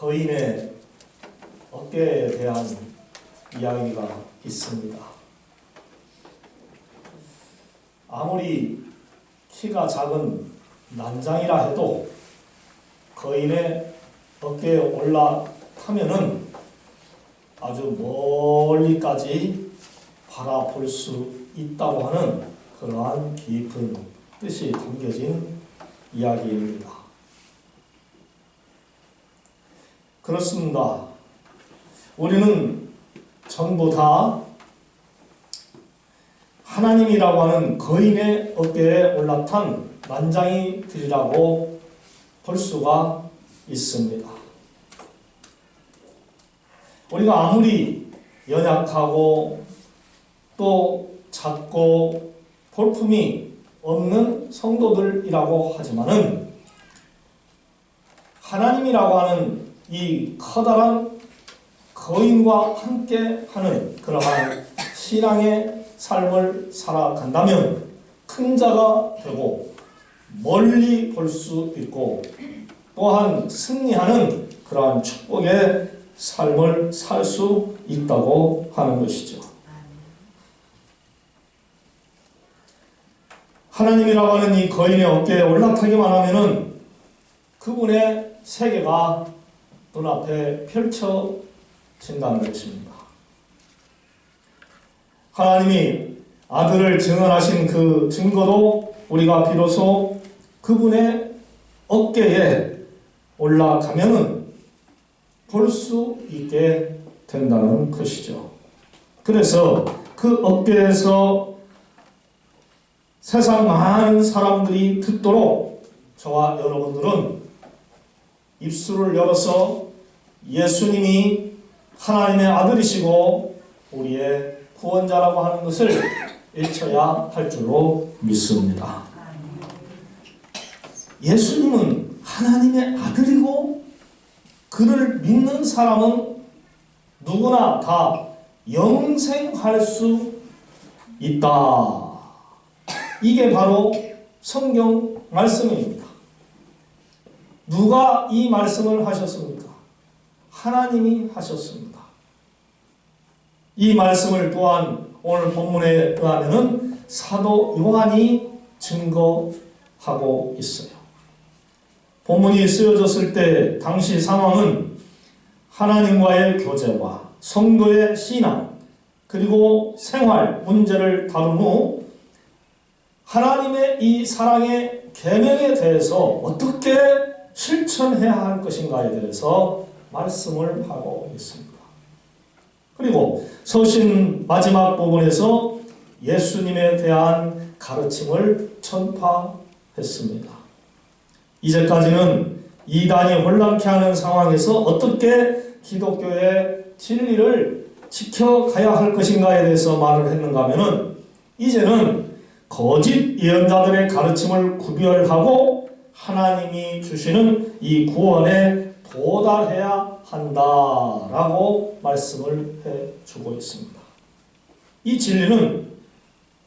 거인의 어깨에 대한 이야기가 있습니다. 아무리 키가 작은 난장이라 해도 거인의 어깨에 올라타면은 아주 멀리까지 바라볼 수 있다고 하는 그러한 깊은 뜻이 담겨진 이야기입니다. 그렇습니다. 우리는 전부 다 하나님이라고 하는 거인의 어깨에 올라탄 난장이들이라고 볼 수가 있습니다. 우리가 아무리 연약하고 또 작고 볼품이 없는 성도들이라고 하지만은 하나님이라고 하는 이 커다란 거인과 함께 하는 그러한 신앙의 삶을 살아간다면 큰 자가 되고 멀리 볼 수 있고 또한 승리하는 그러한 축복의 삶을 살 수 있다고 하는 것이죠. 하나님이라고 하는 이 거인의 어깨에 올라타기만 하면은 그분의 세계가 눈앞에 펼쳐진다는 것입니다. 하나님이 아들을 증언하신 그 증거도 우리가 비로소 그분의 어깨에 올라가면은 볼 수 있게 된다는 것이죠. 그래서 그 어깨에서 세상 많은 사람들이 듣도록 저와 여러분들은 입술을 열어서 예수님이 하나님의 아들이시고 우리의 구원자라고 하는 것을 외쳐야 할 줄로 믿습니다. 예수님은 하나님의 아들이고 그를 믿는 사람은 누구나 다 영생할 수 있다. 이게 바로 성경 말씀입니다. 누가 이 말씀을 하셨습니까? 하나님이 하셨습니다. 이 말씀을 또한 오늘 본문에 의하면 사도 요한이 증거하고 있어요. 본문이 쓰여졌을 때 당시 상황은 하나님과의 교제와 성도의 신앙 그리고 생활 문제를 다룬 후 하나님의 이 사랑의 계명에 대해서 어떻게 실천해야 할 것인가에 대해서 말씀을 하고 있습니다. 그리고 서신 마지막 부분에서 예수님에 대한 가르침을 전파했습니다. 이제까지는 이단이 혼란케 하는 상황에서 어떻게 기독교의 진리를 지켜가야 할 것인가에 대해서 말을 했는가 하면은 이제는 거짓 예언자들의 가르침을 구별하고 하나님이 주시는 이 구원에 도달해야 한다라고 말씀을 해주고 있습니다. 이 진리는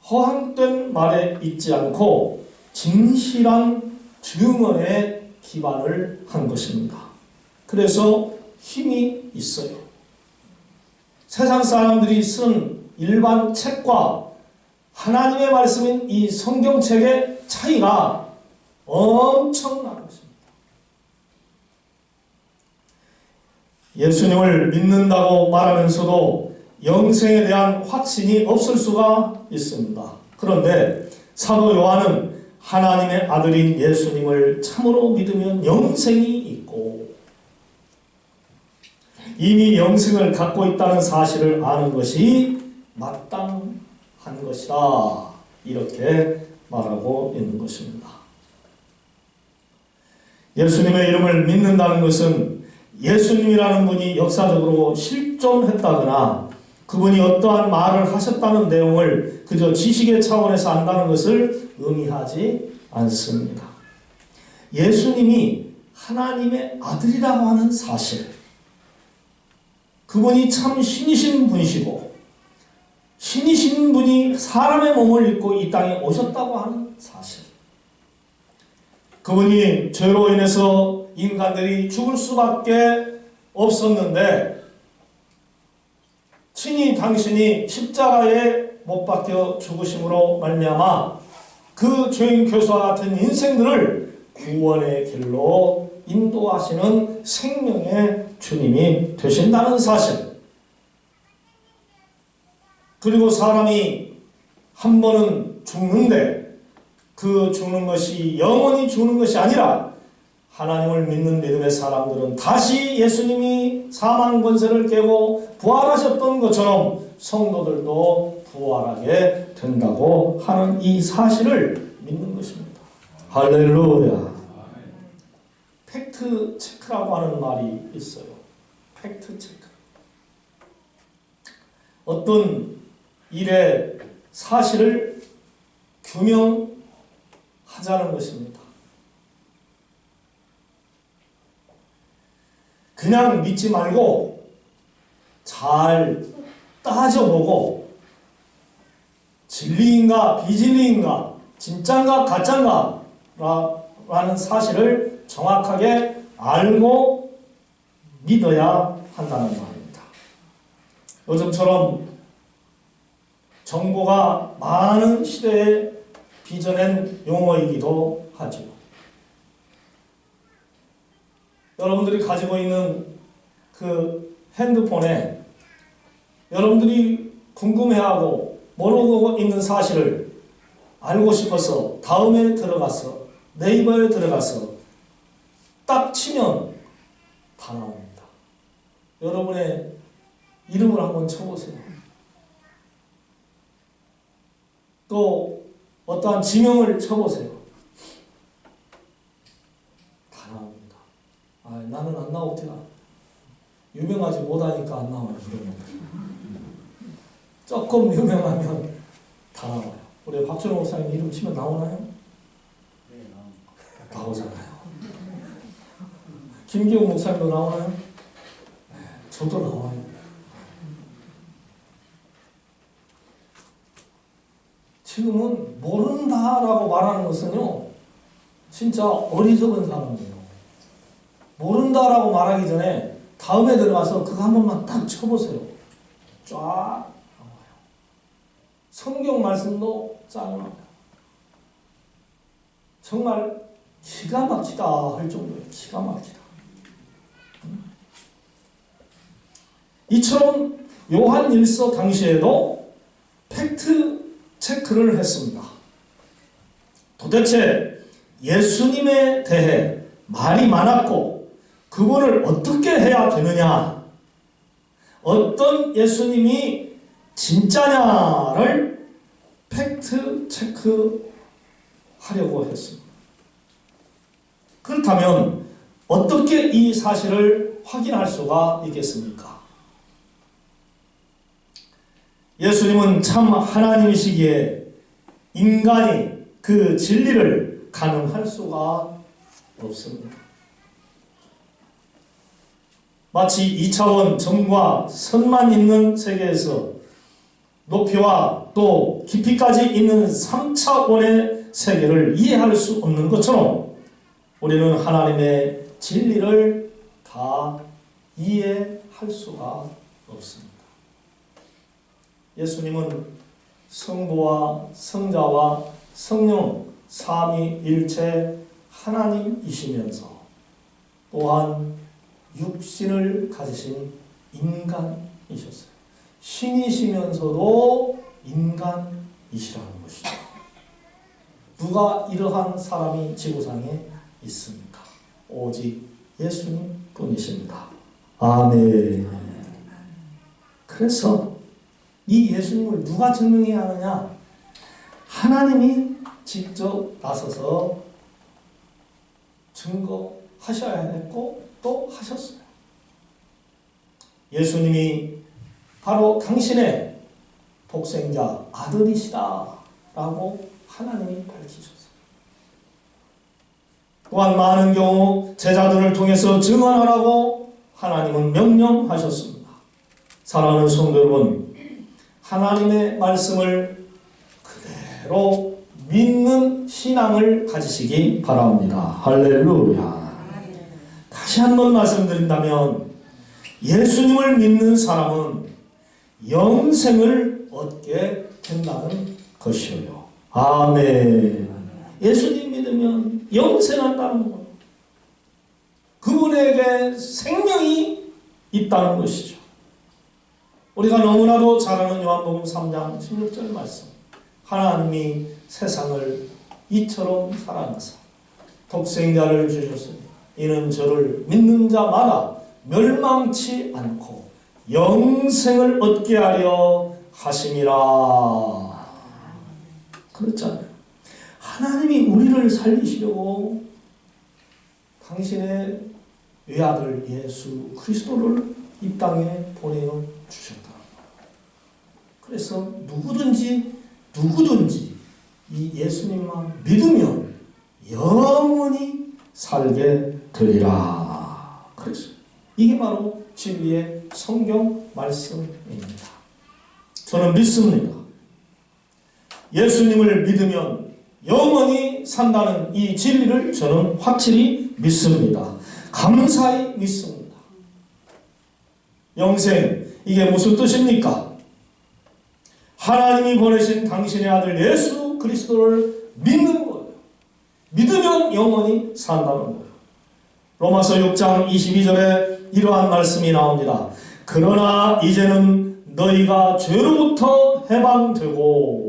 허황된 말에 있지 않고 진실한 증언에 기반을 한 것입니다. 그래서 힘이 있어요. 세상 사람들이 쓴 일반 책과 하나님의 말씀인 이 성경책의 차이가 엄청난 것입니다. 예수님을 믿는다고 말하면서도 영생에 대한 확신이 없을 수가 있습니다. 그런데 사도 요한은 하나님의 아들인 예수님을 참으로 믿으면 영생이 있고 이미 영생을 갖고 있다는 사실을 아는 것이 마땅한 것이다. 이렇게 말하고 있는 것입니다. 예수님의 이름을 믿는다는 것은 예수님이라는 분이 역사적으로 실존했다거나 그분이 어떠한 말을 하셨다는 내용을 그저 지식의 차원에서 안다는 것을 의미하지 않습니다. 예수님이 하나님의 아들이라고 하는 사실, 그분이 참 신이신 분이시고 신이신 분이 사람의 몸을 입고 이 땅에 오셨다고 하는 사실, 그분이 죄로 인해서 인간들이 죽을 수밖에 없었는데 친히 당신이 십자가에 못 박혀 죽으심으로 말미암아 그 죄인 교수와 같은 인생들을 구원의 길로 인도하시는 생명의 주님이 되신다는 사실, 그리고 사람이 한 번은 죽는데 그 죽는 것이 영원히 죽는 것이 아니라 하나님을 믿는 믿음의 사람들은 다시 예수님이 사망 권세를 깨고 부활하셨던 것처럼 성도들도 부활하게 된다고 하는 이 사실을 믿는 것입니다. 할렐루야. 팩트 체크라고 하는 말이 있어요. 팩트 체크. 어떤 일의 사실을 규명하자는 것입니다. 그냥 믿지 말고 잘 따져보고 진리인가 비진리인가 진짜인가 가짜인가 라는 사실을 정확하게 알고 믿어야 한다는 말입니다. 요즘처럼 정보가 많은 시대에 빚어낸 용어이기도 하죠. 여러분들이 가지고 있는 그 핸드폰에 여러분들이 궁금해하고 모르고 있는 사실을 알고 싶어서 다음에 들어가서 네이버에 들어가서 딱 치면 다 나옵니다. 여러분의 이름을 한번 쳐보세요. 또 어떠한 지명을 쳐보세요. 다 나옵니다. 아, 나는 안 나오더라. 유명하지 못하니까 안 나와요. 조금 유명하면 다 나와요. 우리 박준호 목사님 이름 치면 나오나요? 네, 나오잖아요. 김기웅 목사님도 나오나요? 네, 저도 나와요. 지금은 모른다라고 말하는 것은요, 진짜 어리석은 사람이에요. 모른다라고 말하기 전에 다음에 들어가서 그거 한 번만 딱 쳐보세요. 쫙 나와요. 성경 말씀도 쫙 나와요. 정말 기가 막히다 할 정도예요. 기가 막히다. 이처럼 요한 1서 당시에도 팩트 체크를 했습니다. 도대체 예수님에 대해 말이 많았고 그분을 어떻게 해야 되느냐, 어떤 예수님이 진짜냐를 팩트 체크하려고 했습니다. 그렇다면 어떻게 이 사실을 확인할 수가 있겠습니까? 예수님은 참 하나님이시기에 인간이 그 진리를 가늠할 수가 없습니다. 마치 2차원 점과 선만 있는 세계에서 높이와 또 깊이까지 있는 3차원의 세계를 이해할 수 없는 것처럼 우리는 하나님의 진리를 다 이해할 수가 없습니다. 예수님은 성부와 성자와 성령 삼위일체 하나님이시면서 또한 육신을 가지신 인간이셨어요. 신이시면서도 인간이시라는 것이죠. 누가 이러한 사람이 지구상에 있습니까? 오직 예수님 뿐이십니다. 아멘. 그래서 이 예수님을 누가 증명해야 하느냐? 하나님이 직접 나서서 증거하셔야 했고 또 하셨어요. 예수님이 바로 당신의 독생자 아들이시다라고 하나님이 밝히셨어요. 또한 많은 경우 제자들을 통해서 증언하라고 하나님은 명령하셨습니다. 사랑하는 성도 여러분, 하나님의 말씀을 그대로 믿는 신앙을 가지시기 바랍니다. 할렐루야. 다시 한번 말씀드린다면 예수님을 믿는 사람은 영생을 얻게 된다는 것이에요. 아멘. 예수님 믿으면 영생한다는 거예요. 그분에게 생명이 있다는 것이죠. 우리가 너무나도 잘 아는 요한복음 3장 16절 말씀. 하나님이 세상을 이처럼 사랑하사 독생자를 주셨으니 이는 저를 믿는 자마다 멸망치 않고 영생을 얻게 하려 하심이라. 그렇잖아요. 하나님이 우리를 살리시려고 당신의 외아들 예수 그리스도를 이 땅에 보내어 주셨다. 그래서 누구든지 이 예수님만 믿으면 영원히 살게 되리라. 그래서 이게 바로 진리의 성경 말씀입니다. 저는 믿습니다. 예수님을 믿으면 영원히 산다는 이 진리를 저는 확실히 믿습니다. 감사히 믿습니다. 영생, 이게 무슨 뜻입니까? 하나님이 보내신 당신의 아들 예수 그리스도를 믿는 거예요. 믿으면 영원히 산다는 거예요. 로마서 6장 22절에 이러한 말씀이 나옵니다. 그러나 이제는 너희가 죄로부터 해방되고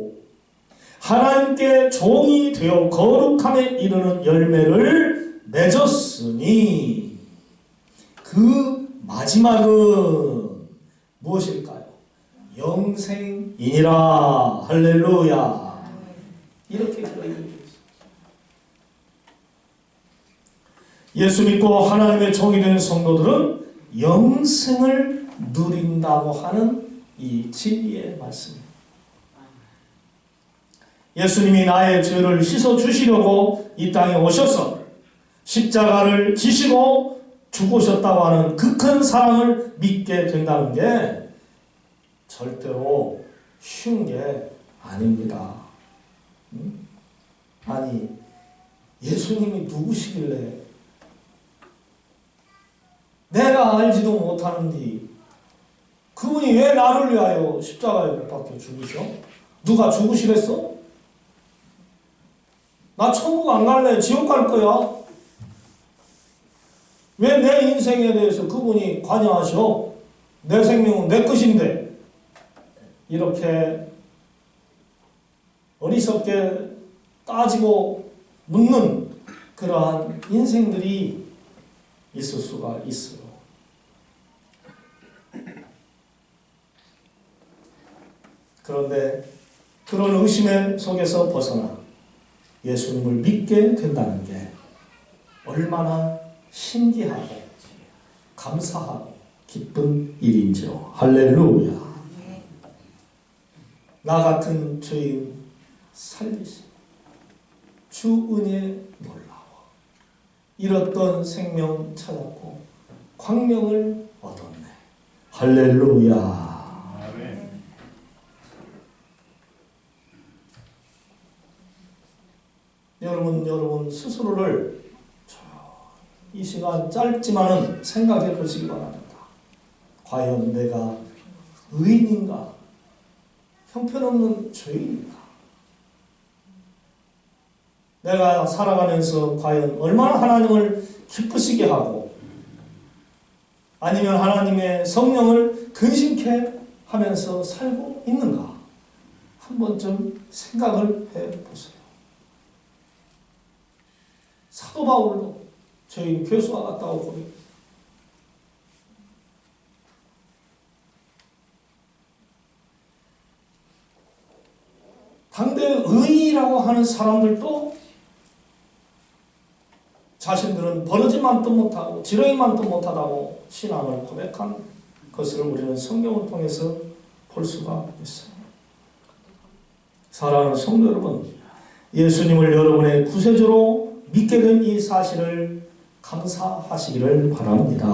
하나님께 종이 되어 거룩함에 이르는 열매를 맺었으니 그 마지막은 무엇일까요? 영생이니라. 할렐루야. 이렇게 기도했습니다. 예수 믿고 하나님의 종이 되는 성도들은 영생을 누린다고 하는 이 진리의 말씀입니다. 예수님이 나의 죄를 씻어주시려고 이 땅에 오셔서 십자가를 지시고 죽으셨다고 하는 그 큰 사랑을 믿게 된다는 게 절대로 쉬운 게 아닙니다. 아니, 예수님이 누구시길래 내가 알지도 못하는데 그분이 왜 나를 위하여 십자가에 못 박혀 죽으셔? 누가 죽으시랬어? 나 천국 안 갈래. 지옥 갈 거야. 왜 내 인생에 대해서 그분이 관여하셔? 내 생명은 내 것인데. 이렇게 어리석게 따지고 묻는 그러한 인생들이 있을 수가 있어요. 그런데 그런 의심의 속에서 벗어나 예수님을 믿게 된다는 게 얼마나 신기하고 감사하고 기쁜 일인지요. 할렐루야. 나 같은 죄인 살리시 주 은혜 놀라워. 잃었던 생명 찾았고 광명을 얻었네. 할렐루야. 여러분 스스로를 이 시간 짧지만은 생각해 보시기 바랍니다. 과연 내가 의인인가? 형편없는 죄인인가? 내가 살아가면서 과연 얼마나 하나님을 기쁘시게 하고 아니면 하나님의 성령을 근심케 하면서 살고 있는가? 한 번쯤 생각을 해보세요. 사도 바울도 죄인 괴수와 같다고 보입니다. 당대 의인이라고 하는 사람들도 자신들은 버러지만도 못하고 지렁이만도 못하다고 신앙을 고백한 것을 우리는 성경을 통해서 볼 수가 있어요. 사랑하는 성도 여러분, 예수님을 여러분의 구세주로 믿게 된 이 사실을 감사하시기를 바랍니다.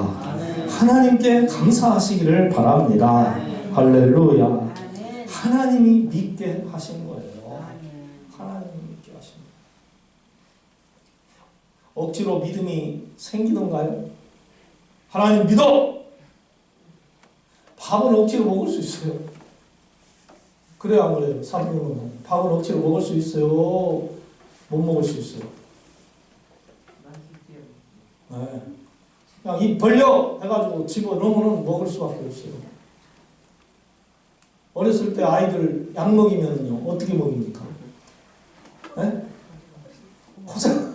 하나님께 감사하시기를 바랍니다. 할렐루야. 하나님이 믿게 하신 거예요. 하나님이 믿게 하신 거예요. 억지로 믿음이 생기던가요? 하나님 믿어! 밥은 억지로 먹을 수 있어요. 그래야 안 그래요? 사부님은 밥은 억지로 먹을 수 있어요? 못 먹을 수 있어요? 네. 그냥 입 벌려 해가지고 집어넣으면 먹을 수밖에 없어요. 어렸을 때 아이들 약 먹이면요 어떻게 먹입니까? 네? 고생.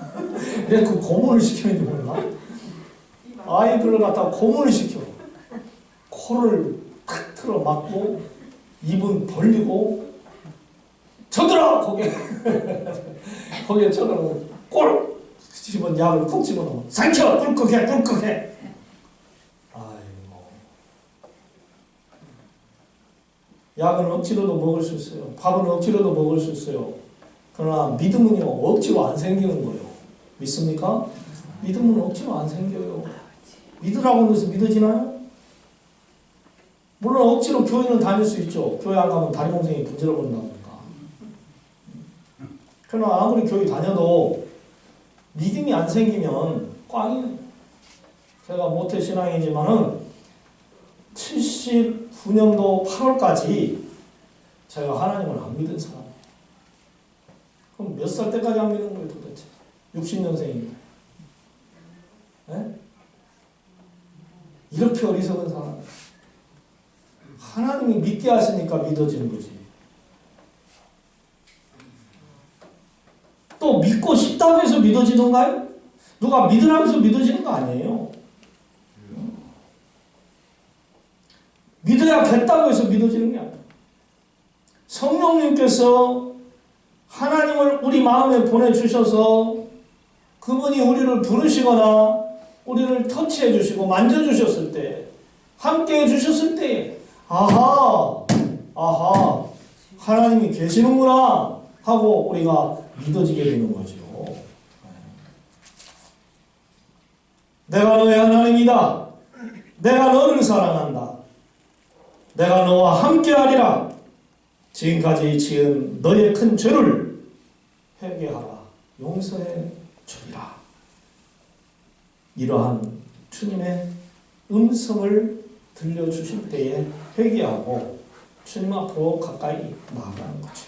왜 그 고문을 시키는지 몰라? 아이들을 갖다가 고문을 시켜. 코를 탁 틀어 막고 입은 벌리고 쳐들어 거기에 거기에 쳐들어 꼴 집은 약을 푹 집어넣어. 삼켜 꿀꺽해 꿀꺽해. 아이고. 약은 억지로도 먹을 수 있어요. 밥은 억지로도 먹을 수 있어요. 그러나 믿음은요 억지로 안 생기는 거예요. 믿습니까? 믿음은 억지로 안 생겨요. 믿으라고 해서 믿어지나요? 물론 억지로 교회는 다닐 수 있죠. 교회 안 가면 다리 몽둥이 분질러 버린다니까. 그러나 아무리 교회 다녀도 믿음이 안 생기면 꽝이에요. 제가 모태신앙이지만은 79년도 8월까지 제가 하나님을 안 믿은 사람. 그럼 몇 살 때까지 안 믿는 거예요 도대체? 60년생입니다. 네? 이렇게 어리석은 사람. 하나님이 믿게 하시니까 믿어지는 거지. 또 믿고 싶다고 해서 믿어지던가요? 누가 믿으라고 해서 믿어지는 거 아니에요. 믿어야겠다고 해서 믿어지는 게 아니에요. 성령님께서 하나님을 우리 마음에 보내주셔서 그분이 우리를 부르시거나 우리를 터치해 주시고 만져주셨을 때 함께 해주셨을 때 아하 하나님이 계시는구나 하고 우리가 믿어지게 되는 거죠. 내가 너의 하나님이다. 내가 너를 사랑한다. 내가 너와 함께하리라. 지금까지 지은 너의 큰 죄를 회개하라. 용서해 주리라. 이러한 주님의 음성을 들려주실 때에 회개하고 주님 앞으로 가까이 나아가는 거죠.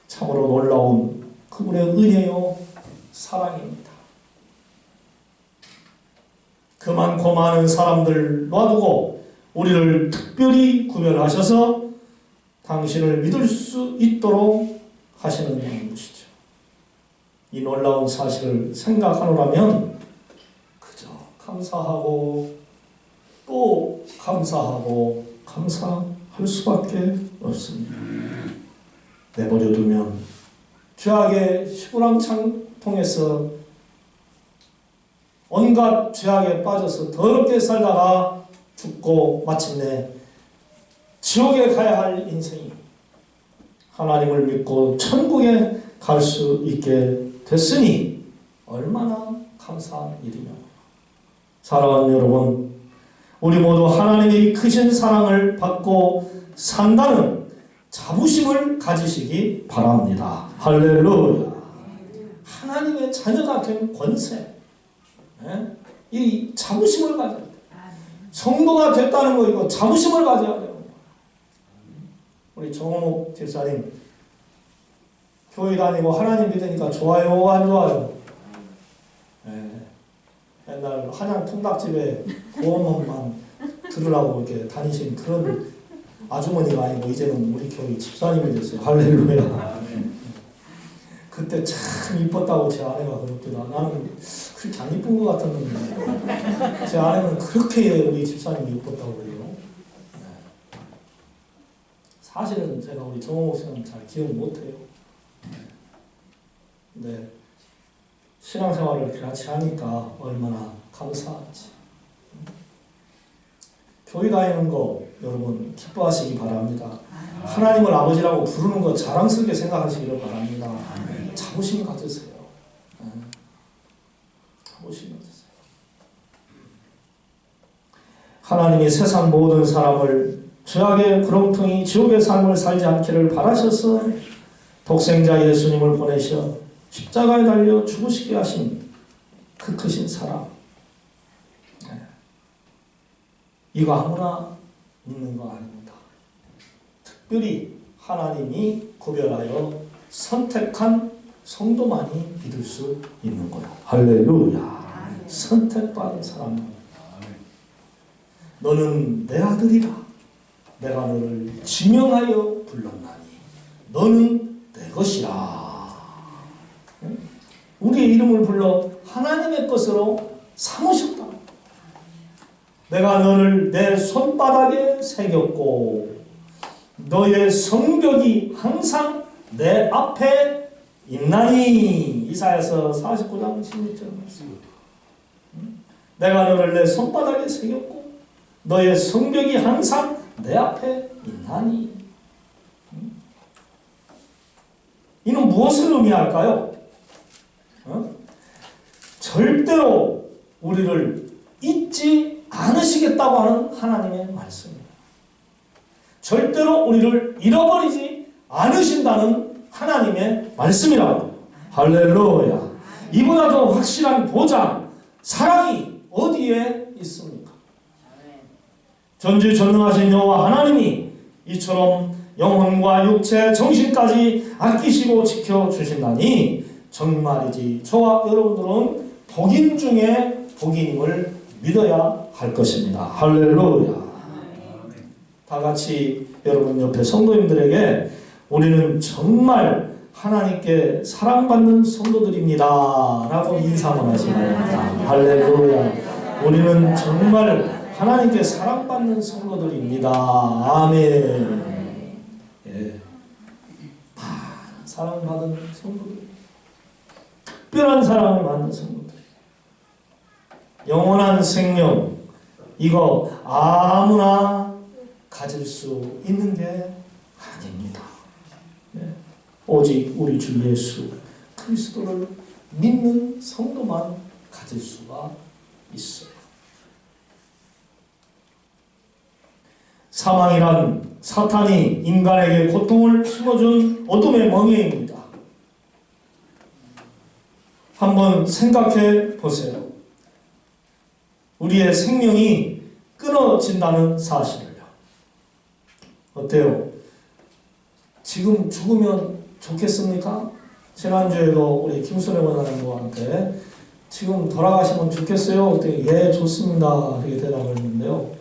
참으로 놀라운 그분의 은혜요 사랑입니다. 그 많고 많은 사람들 놔두고 우리를 특별히 구별하셔서 당신을 믿을 수 있도록 하시는 것이죠. 이 놀라운 사실을 생각하노라면 그저 감사하고 또 감사하고 감사할 수밖에 없습니다. 내버려 두면 죄악의 시부랑창 통해서 온갖 죄악에 빠져서 더럽게 살다가 죽고 마침내 지옥에 가야 할 인생이 하나님을 믿고 천국에 갈 수 있게 됐으니 얼마나 감사한 일이냐. 사랑하는 여러분, 우리 모두 하나님의 크신 사랑을 받고 산다는 자부심을 가지시기 바랍니다. 할렐루야. 하나님의 자녀가 된 권세, 이 자부심을 가져야 돼요. 성도가 됐다는 거 이거 자부심을 가져야 돼요. 우리 정옥 집사님 교회 다니고 하나님 믿으니까 좋아요 안 좋아요? 옛날 한양 통닭집에 구원만 들으라고 이렇게 다니신 그런 아주머니가 아니고 이제는 우리 교회 집사님이 됐어요. 할렐루야. 그때 참 이뻤다고 제 아내가 그럽더라. 나는 그렇게 안 이쁜 것 같았는데 제 아내는 그렇게 우리 집사님이 이뻤다고 그래요. 사실은 제가 우리 정호 목사님 잘 기억 못해요. 근데 신앙생활을 이렇게 같이 하니까 얼마나 감사한지. 교회 다니는 거 여러분 기뻐하시기 바랍니다. 하나님을 아버지라고 부르는 거 자랑스럽게 생각하시기를 바랍니다. 자부심 가지세요. 자부심 가지세요. 하나님이 세상 모든 사람을 죄악의 구렁텅이 지옥의 삶을 살지 않기를 바라셔서 독생자 예수님을 보내셔 십자가에 달려 죽으시게 하신 그 크신 사랑. 이거 아무나 믿는 거 아닙니다. 특별히 하나님이 구별하여 선택한 성도만이 믿을 수 있는 거야. 할렐루야. 선택받은 사람. 너는 내 아들이라. 내가 너를 지명하여 불렀나니 너는 내 것이라. 우리의 이름을 불러 하나님의 것으로 삼으셨다. 내가 너를 내 손바닥에 새겼고 너의 성벽이 항상 내 앞에 있나니. 이사야서 49장 16절 말씀. 내가 너를 내 손바닥에 새겼고 너의 성벽이 항상 내 앞에 있나니. 이는 무엇을 의미할까요? 절대로 우리를 잊지 않으시겠다고 하는 하나님의 말씀입니다. 절대로 우리를 잃어버리지 않으신다는 하나님의 말씀이라고. 할렐루야. 이보다 더 확실한 보장, 사랑이 어디에 있습니까? 전지전능하신 여호와 하나님이 이처럼 영혼과 육체, 정신까지 아끼시고 지켜주신다니 정말이지 저와 여러분들은 복인 중에 복인임을 믿어야 할 것입니다. 할렐루야. 다 같이 여러분 옆에 성도님들에게 우리는 정말 하나님께 사랑받는 성도들입니다 라고 인사만 하시면 됩니다. 할렐루야. 우리는 정말 하나님께 사랑받는 성도들입니다. 아멘. 예. 사랑받은 성도들, 특별한 사랑을 받는 성도들, 영원한 생명, 이거 아무나 가질 수 있는 게 아닙니다. 예. 오직 우리 주 예수 그리스도를 믿는 성도만 가질 수가 있어요. 사망이란 사탄이 인간에게 고통을 심어준 어둠의 멍에입니다. 한번 생각해 보세요. 우리의 생명이 끊어진다는 사실을요. 어때요? 지금 죽으면 좋겠습니까? 지난주에도 우리 김순애 원장님한테 지금 돌아가시면 좋겠어요? 그때 예 좋습니다 이렇게 대답을 했는데요.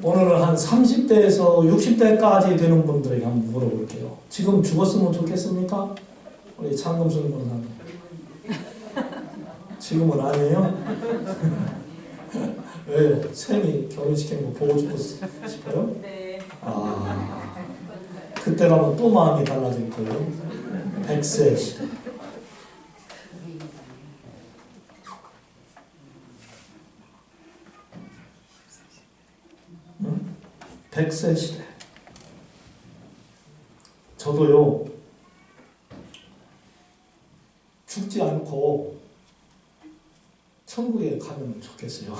오늘은 한 30대에서 60대까지 되는 분들에게 한번 물어볼게요. 지금 죽었으면 좋겠습니까? 우리 장금순 원장님. 지금은 아니에요? 왜? 쌤이 결혼시킨 거 보고 싶어요? 네. 아, 그때 가면 또 마음이 달라질 거예요. 100세 시대. 응? 100세 시대. 저도요, 죽지 않고 천국에 가면 좋겠어요.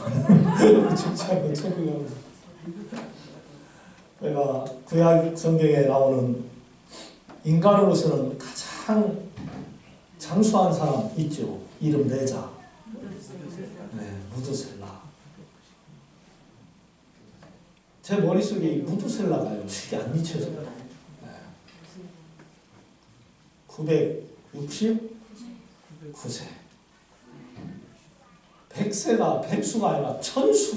죽지 않고 천국에 가면. 내가 구약 성경에 나오는 인간으로서는 가장 장수한 사람 있죠. 이름 내자. 네, 무드셀라. 제 머릿속에 이 무드셀라가요. 쉽게 안 잊혀져요. 네. 969세. 100세가 백수가 아니라 천수.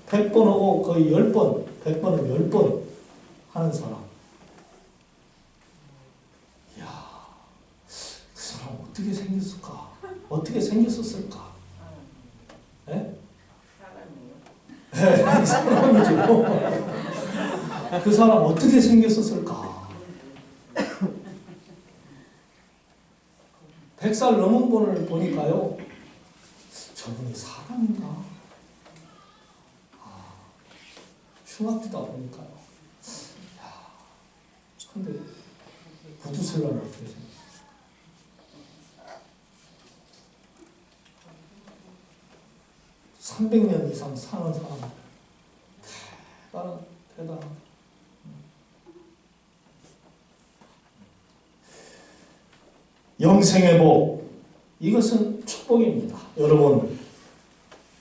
100번 하고 거의 10번, 100번은 10번 하는 사람. 이야, 그 사람 어떻게 생겼을까? 어떻게 생겼었을까? 예? 네, 사람이죠. 그 사람 어떻게 생겼었을까? 100살 넘은 분을 보니까요, 저분이 사람인가? 흉악지다 보니까요. 근데 무드셀라는 어떻게 생겼어요? 300년 이상 사는 사람. 대단한. 영생의 복, 이것은 축복입니다. 여러분,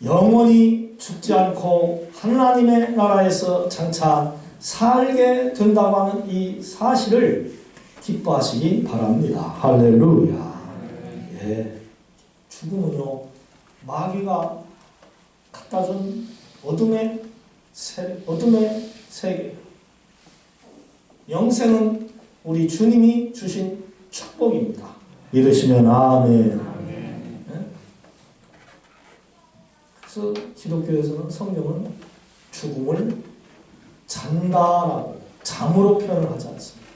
영원히 죽지 않고 하나님의 나라에서 장차 살게 된다고 하는 이 사실을 기뻐하시기 바랍니다. 할렐루야. 예. 죽음은요, 마귀가 갖다 준 어둠의 세계. 영생은 우리 주님이 주신 축복입니다. 믿으시면 아멘. 그래서 기독교에서는 성경은 죽음을 잔다라고 잠으로 표현을 하지 않습니다.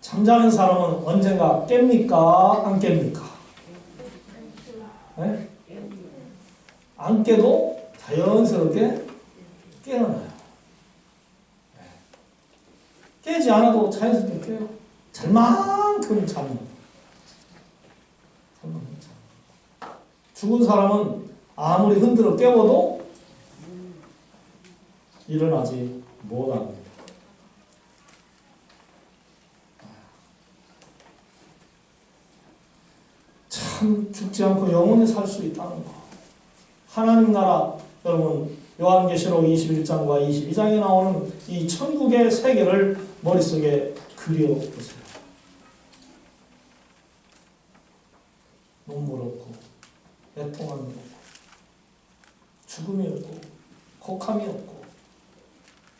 잠자는 사람은 언젠가 깹니까? 안 깹니까? 네? 안 깨도 자연스럽게 깨어나요. 깨지 않아도 자연스럽게 깨요. 잘만큼 잠. 죽은 사람은 아무리 흔들어 깨워도 일어나지 못합니다. 참 죽지 않고 영원히 살 수 있다는 거. 하나님 나라, 여러분 요한계시록 21장과 22장에 나오는 이 천국의 세계를 머릿속에 그려보세요. 눈물 없고 애통함이 없고 죽음이 없고 곡함이 없고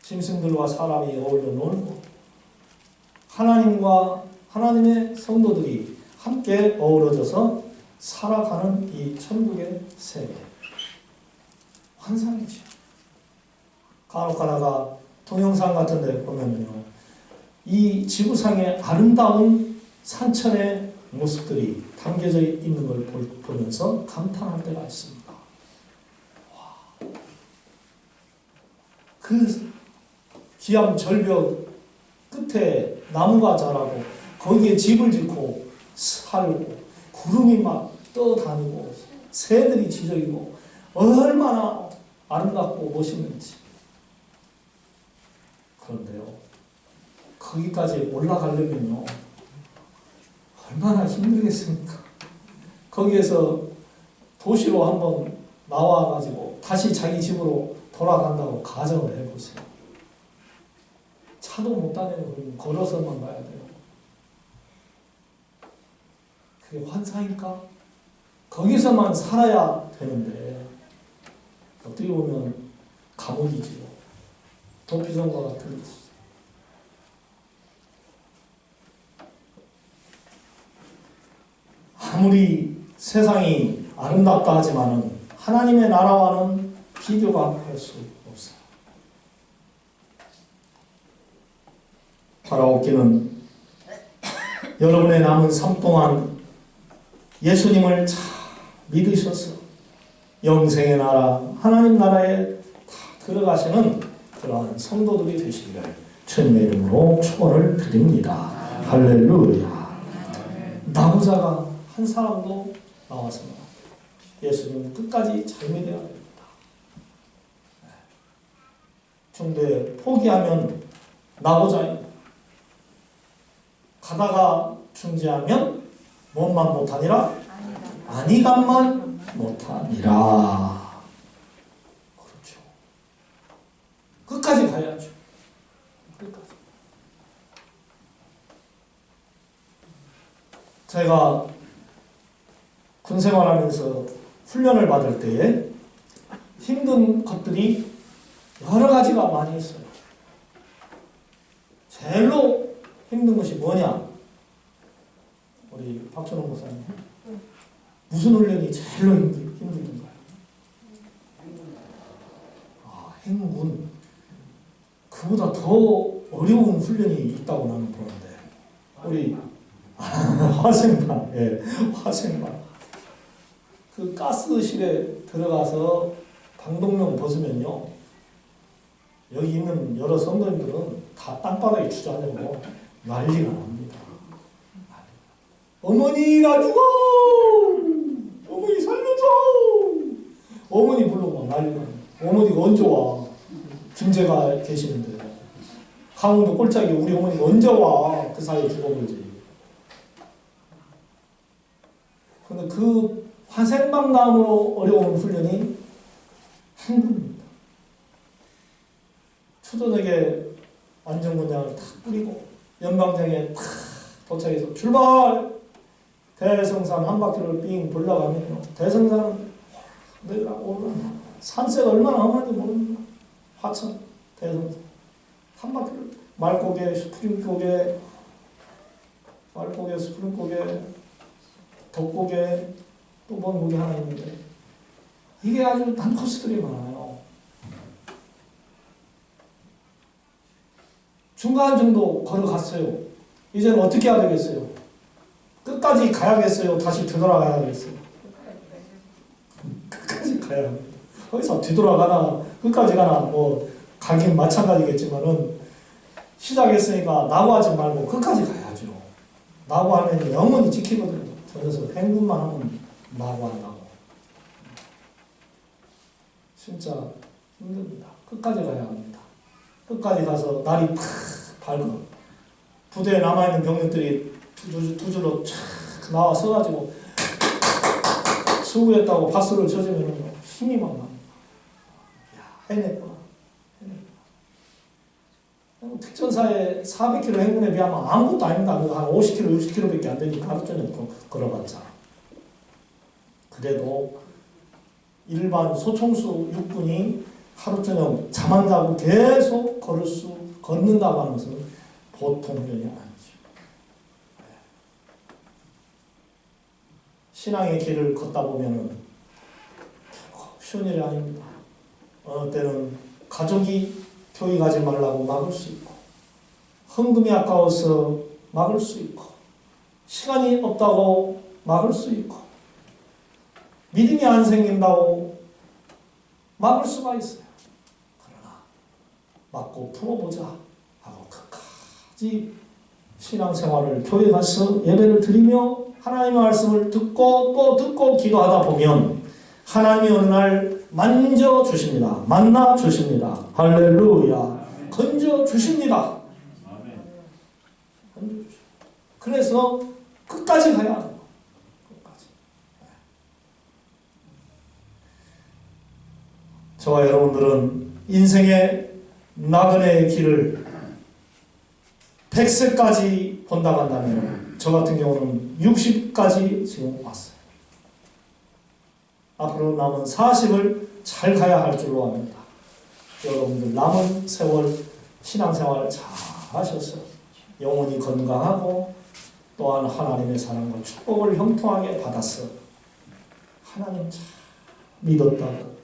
짐승들과 사람이 어울려 놀고 하나님과 하나님의 성도들이 함께 어우러져서 살아가는 이 천국의 세계. 환상이죠. 간혹 가다가 동영상 같은 데 보면요, 이 지구상의 아름다운 산천의 모습들이 담겨져 있는 걸 보면서 감탄할 때가 있습니다. 와, 그 기암 절벽 끝에 나무가 자라고 거기에 집을 짓고 살고 구름이 막 떠다니고 새들이 지저귀고 얼마나 아름답고 멋있는지. 그런데요, 거기까지 올라가려면요 얼마나 힘들겠습니까? 거기에서 도시로 한번 나와가지고 다시 자기 집으로 돌아간다고 가정을 해보세요. 차도 못 다니고 걸어서만 가야 돼요. 그게 환상일까? 거기서만 살아야 되는데 어떻게 보면 감옥이지요. 도피성과 같은. 아무리 세상이 아름답다 하지만은 하나님의 나라와는 비교가 할 수 없어요. 바라옵기는 여러분의 남은 삶 동안 예수님을 잘 믿으셔서 영생의 나라, 하나님 나라에 다 들어가시는 그러한 성도들이 되시기를 주님의 이름으로 축원을 드립니다. 할렐루야. 나고자가 한 사람도 나왔습니다. 예수님 끝까지 잘 믿어야 됩니다. 중도에 포기하면 나고자입니다. 가다가 중지하면 뭔만 못하니라? 아니간만 못하니라. 그렇죠. 끝까지 가야죠. 끝까지. 제가 군생활하면서 훈련을 받을 때에 힘든 것들이 여러 가지가 많이 있어요. 제일로 힘든 것이 뭐냐? 우리 박준호 목사님, 무슨 훈련이 제일로 힘들던가요? 아, 행군. 그보다 더 어려운 훈련이 있다고 나는 보는데, 우리 화생방, 예, 화생방. 그 가스실에 들어가서 방독면 벗으면요, 여기 있는 여러 성도님들은 다 땅바닥에 주저앉고 난리가 납니다. 어머니 나 죽어! 어머니 살려줘! 어머니 부르고 난리가 납니다. 어머니가 언제 와? 김제가 계시는데 강원도 꼴짝이 우리 어머니가 언제 와? 그 사이에 죽어버리지. 근데 그 화생방담으로 어려운 훈련이 행군입니다. 초저녁에 안전군장을 탁 뿌리고 연방장에 탁 도착해서 출발! 대성산 한 바퀴를 삥 돌려가면요. 대성산은 내가 오르라. 산세가 얼마나 험한지 모릅니다. 화천, 대성산. 한 바퀴를 말고개, 스프링고개, 말고개, 스프링고개, 덕고개, 또 뭔 고개 하나 있는데 이게 아주 단코스들이 많아요. 중간 정도 걸어갔어요. 이제는 어떻게 해야 되겠어요? 끝까지 가야겠어요? 다시 되돌아가야겠어요? 끝까지 가야 합니다. 거기서 뒤돌아가나 끝까지 가나 뭐 가긴 마찬가지겠지만은 시작했으니까 낙오하지 말고 끝까지 가야죠. 낙오하면 영원히 지키거든요. 그래서 행군만 하면 낙오한다고. 진짜 힘듭니다. 끝까지 가야 합니다. 끝까지 가서 날이 팍 밝고 부대에 남아있는 병력들이 두 줄로 쫙 나와 서가지고 수고했다고 박수를 쳐주면 힘이 막 납니다. 야, 해냈구나. 특전사의 400km 행군에 비하면 아무것도 아닙니다. 한 50km, 60km밖에 안 되니까 하루 종일 걸어봤자. 그래도 일반 소총수 육군이 하루 종일 잠 안 자고 계속 걷는다고 하는 것은 보통 훈련이 아니죠. 신앙의 길을 걷다 보면은 쉬운 일이 아닙니다. 어느 때는 가족이 교회 가지 말라고 막을 수 있고, 헌금이 아까워서 막을 수 있고, 시간이 없다고 막을 수 있고, 믿음이 안 생긴다고 막을 수가 있어요. 그러나 막고 풀어보자 하고 끝까지 신앙생활을 교회 가서 예배를 드리며 하나님의 말씀을 듣고 또 듣고 기도하다 보면 하나님이 어느 날 만져주십니다. 만나주십니다. 할렐루야. 건져주십니다. 그래서 끝까지 가야 합니다. 끝까지. 저와 여러분들은 인생의 나그네의 길을 100세까지 본다고 한다면 저 같은 경우는 60까지 지금 왔어요. 앞으로 남은 40을 잘 가야 할 줄로 압니다. 여러분들 남은 세월 신앙생활 잘 하셔서 영혼이 건강하고 또한 하나님의 사랑과 축복을 형통하게 받았어. 하나님 잘 믿었다고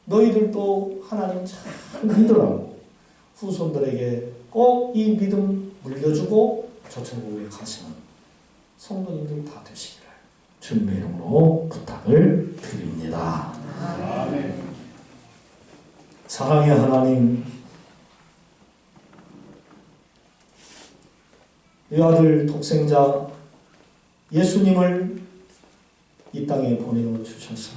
너희들도 하나님 잘 믿으라고 후손들에게 꼭 이 믿음 물려주고 조천국에 가시는 성도님들 다 되시기를 주님의 이름으로 부탁을 드립니다. 아멘. 사랑의 하나님, 내 아들 독생자 예수님을 이 땅에 보내어 주셔서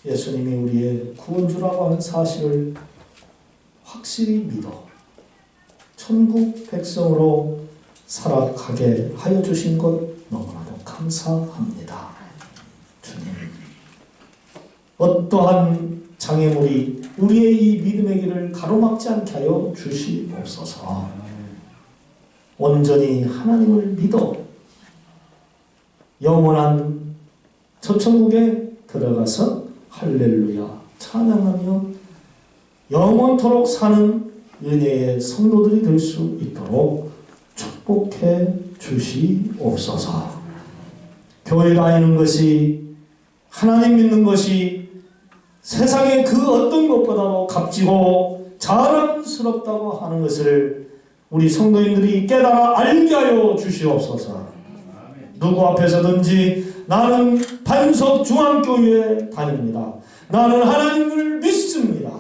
예수님이 우리의 구원주라고 하는 사실을 확실히 믿어 천국 백성으로 살아가게 하여 주신 것 너무나도 감사합니다. 주님, 어떠한 장애물이 우리의 이 믿음의 길을 가로막지 않게 하여 주시옵소서. 온전히 하나님을 믿어 영원한 저천국에 들어가서 할렐루야 찬양하며 영원토록 사는 은혜의 성도들이 될 수 있도록 축복해 주시옵소서. 교회 다니는 것이 하나님 믿는 것이 세상의 그 어떤 것보다도 값지고 자랑스럽다고 하는 것을 우리 성도인들이 깨달아 알게 하여 주시옵소서. 누구 앞에서든지 나는 반석중앙교회에 다닙니다. 나는 하나님을 믿습니다.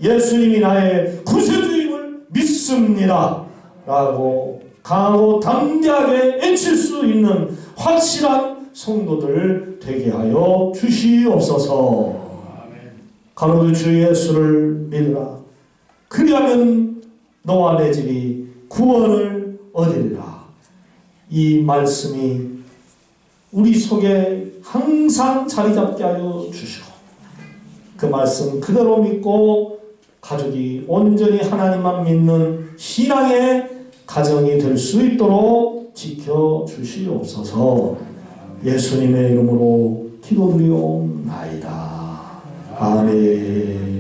예수님이 나의 구세주임을 믿습니다. 라고 강하고 담대하게 외칠 수 있는 확실한 성도들 되게 하여 주시옵소서. 가로되 주 예수를 믿으라. 그리하면 너와 내 집이 구원을 얻으리라. 이 말씀이 우리 속에 항상 자리 잡게 하여 주시고 그 말씀 그대로 믿고 가족이 온전히 하나님만 믿는 신앙의 가정이 될 수 있도록 지켜주시옵소서. 예수님의 이름으로 기도드리옵나이다. 아멘.